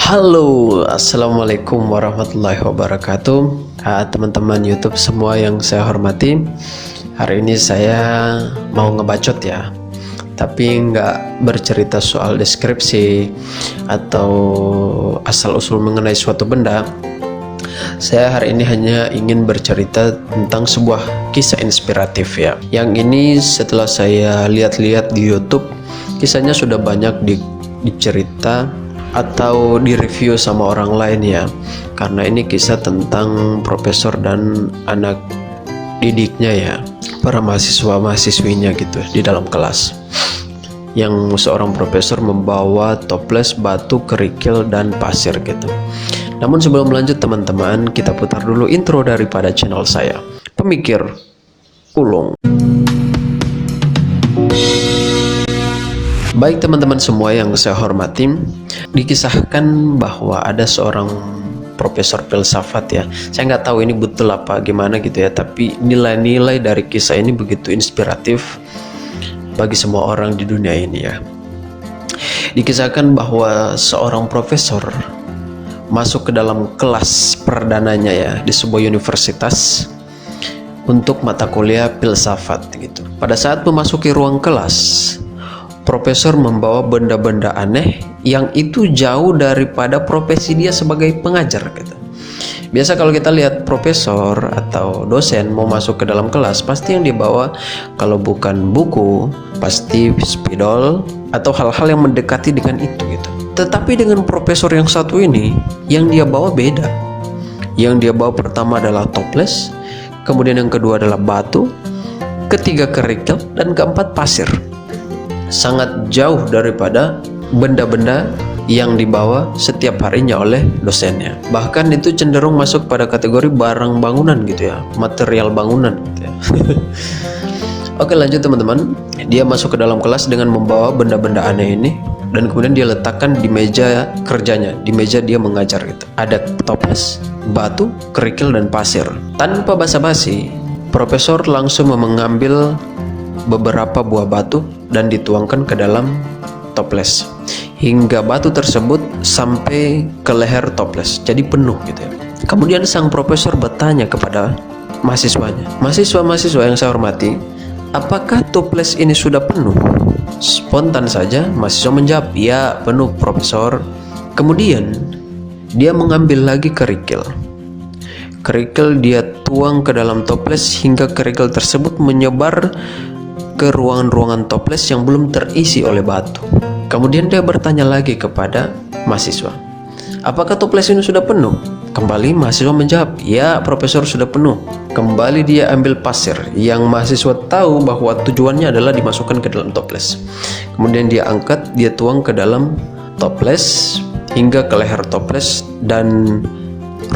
Halo, assalamualaikum warahmatullahi wabarakatuh. Teman-teman YouTube semua yang saya hormati, hari ini saya mau ngebacot ya, tapi nggak bercerita soal deskripsi atau asal-usul mengenai suatu benda. Saya hari ini hanya ingin bercerita tentang sebuah kisah inspiratif ya. Yang ini setelah saya lihat-lihat di YouTube, kisahnya sudah banyak dicerita atau direview sama orang lain ya, karena ini kisah tentang profesor dan anak didiknya ya, para mahasiswa-mahasiswinya gitu di dalam kelas, yang seorang profesor membawa toples, batu, kerikil, dan pasir gitu. Namun sebelum lanjut teman-teman, kita putar dulu intro daripada channel saya, Pemikir Ulung. Baik teman-teman semua yang saya hormati, dikisahkan bahwa ada seorang profesor filsafat ya. Saya nggak tahu ini betul apa gimana gitu ya, tapi nilai-nilai dari kisah ini begitu inspiratif bagi semua orang di dunia ini ya. Dikisahkan bahwa seorang profesor masuk ke dalam kelas perdananya ya di sebuah universitas untuk mata kuliah filsafat gitu. Pada saat memasuki ruang kelas, profesor membawa benda-benda aneh yang itu jauh daripada profesi dia sebagai pengajar gitu. Biasa kalau kita lihat profesor atau dosen mau masuk ke dalam kelas, pasti yang dibawa kalau bukan buku, pasti spidol atau hal-hal yang mendekati dengan itu gitu. Tetapi dengan profesor yang satu ini, yang dia bawa beda. Yang dia bawa pertama adalah toples, kemudian yang kedua adalah batu, ketiga kerikil, dan keempat pasir. Sangat jauh daripada benda-benda yang dibawa setiap harinya oleh dosennya. Bahkan itu cenderung masuk pada kategori barang bangunan gitu ya, material bangunan gitu ya. Oke, lanjut teman-teman. Dia masuk ke dalam kelas dengan membawa benda-benda aneh ini, dan kemudian dia letakkan di meja kerjanya, di meja dia mengajar gitu. Ada toples, batu, kerikil, dan pasir. Tanpa basa-basi, profesor langsung mengambil beberapa buah batu dan dituangkan ke dalam toples hingga batu tersebut sampai ke leher toples, jadi penuh gitu ya. Kemudian sang profesor bertanya kepada mahasiswanya, mahasiswa-mahasiswa yang saya hormati, apakah toples ini sudah penuh? Spontan saja mahasiswa menjawab, ya penuh profesor. Kemudian dia mengambil lagi kerikil. Kerikil dia tuang ke dalam toples hingga kerikil tersebut menyebar ke ruangan-ruangan toples yang belum terisi oleh batu. Kemudian dia bertanya lagi kepada mahasiswa, apakah toples ini sudah penuh? Kembali mahasiswa menjawab, ya profesor sudah penuh. Kembali dia ambil pasir yang mahasiswa tahu bahwa tujuannya adalah dimasukkan ke dalam toples. Kemudian dia angkat, dia tuang ke dalam toples hingga ke leher toples, dan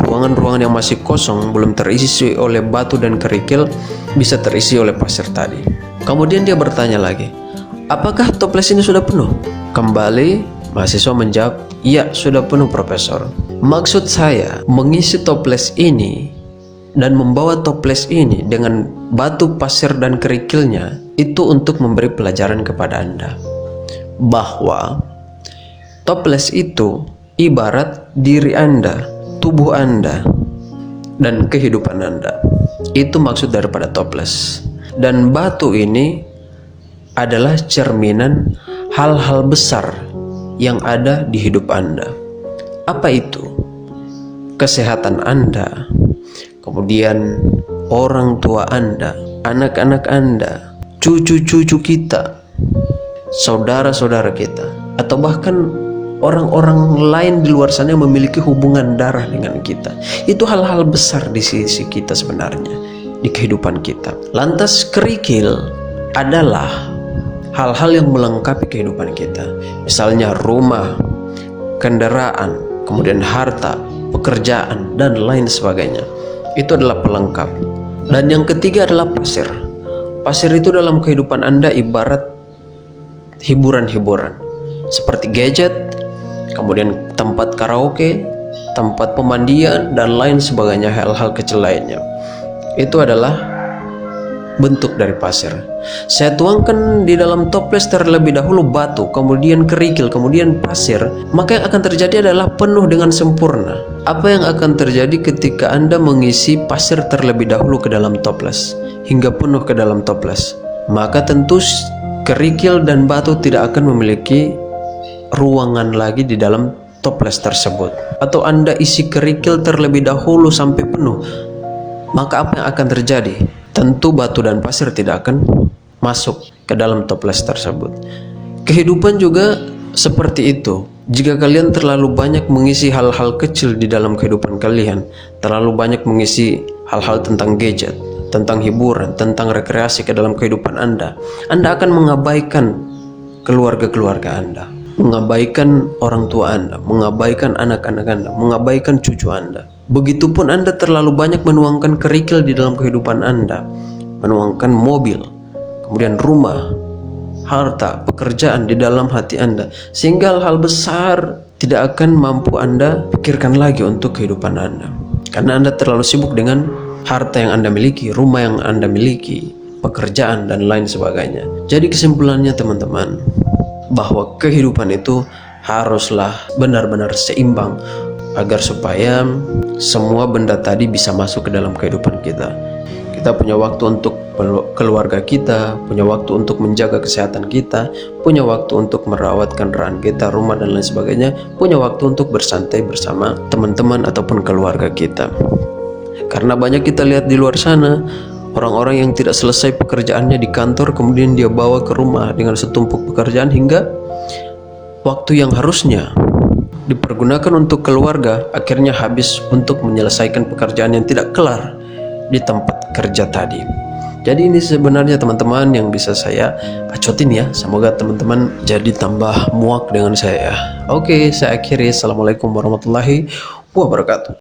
ruangan-ruangan yang masih kosong belum terisi oleh batu dan kerikil bisa terisi oleh pasir tadi. Kemudian dia bertanya lagi, apakah toples ini sudah penuh? Kembali mahasiswa menjawab, iya sudah penuh profesor. Maksud saya mengisi toples ini dan membawa toples ini dengan batu, pasir, dan kerikilnya itu untuk memberi pelajaran kepada Anda bahwa toples itu ibarat diri Anda, tubuh Anda, dan kehidupan Anda. Itu maksud daripada toples. Dan batu ini adalah cerminan hal-hal besar yang ada di hidup Anda. Apa itu? Kesehatan Anda, kemudian orang tua Anda, anak-anak Anda, cucu-cucu kita, saudara-saudara kita, atau bahkan orang-orang lain di luar sana yang memiliki hubungan darah dengan kita. Itu hal-hal besar di sisi kita sebenarnya, di kehidupan kita. Lantas kerikil adalah hal-hal yang melengkapi kehidupan kita, misalnya rumah, kendaraan, kemudian harta, pekerjaan, dan lain sebagainya. Itu adalah pelengkap. Dan yang ketiga adalah pasir. Pasir itu dalam kehidupan Anda ibarat hiburan-hiburan seperti gadget, kemudian tempat karaoke, tempat pemandian, dan lain sebagainya, hal-hal kecil lainnya. Itu adalah bentuk dari pasir. Saya tuangkan di dalam toples terlebih dahulu batu, kemudian kerikil, kemudian pasir, maka yang akan terjadi adalah penuh dengan sempurna. Apa yang akan terjadi ketika Anda mengisi pasir terlebih dahulu ke dalam toples hingga penuh ke dalam toples? Maka tentu kerikil dan batu tidak akan memiliki ruangan lagi di dalam toples tersebut. Atau Anda isi kerikil terlebih dahulu sampai penuh, maka apa yang akan terjadi? Tentu batu dan pasir tidak akan masuk ke dalam toples tersebut. Kehidupan juga seperti itu. Jika kalian terlalu banyak mengisi hal-hal kecil di dalam kehidupan kalian, terlalu banyak mengisi hal-hal tentang gadget, tentang hiburan, tentang rekreasi ke dalam kehidupan Anda akan mengabaikan keluarga-keluarga Anda, mengabaikan orang tua Anda, mengabaikan anak-anak Anda, mengabaikan cucu Anda. Begitupun Anda terlalu banyak menuangkan kerikil di dalam kehidupan Anda, menuangkan mobil, kemudian rumah, harta, pekerjaan di dalam hati Anda, sehingga hal besar tidak akan mampu Anda pikirkan lagi untuk kehidupan Anda, karena Anda terlalu sibuk dengan harta yang Anda miliki, rumah yang Anda miliki, pekerjaan dan lain sebagainya. Jadi kesimpulannya teman-teman, bahwa kehidupan itu haruslah benar-benar seimbang agar supaya semua benda tadi bisa masuk ke dalam kehidupan kita. Kita punya waktu untuk keluarga kita, punya waktu untuk menjaga kesehatan kita, punya waktu untuk merawat kendaraan kita, rumah dan lain sebagainya, punya waktu untuk bersantai bersama teman-teman ataupun keluarga kita. Karena banyak kita lihat di luar sana, orang-orang yang tidak selesai pekerjaannya di kantor, kemudian dia bawa ke rumah dengan setumpuk pekerjaan, hingga waktu yang harusnya dipergunakan untuk keluarga akhirnya habis untuk menyelesaikan pekerjaan yang tidak kelar di tempat kerja tadi. Jadi ini sebenarnya teman-teman yang bisa saya bacotin ya. Semoga teman-teman jadi tambah muak dengan saya. Oke, saya akhiri. Assalamualaikum warahmatullahi wabarakatuh.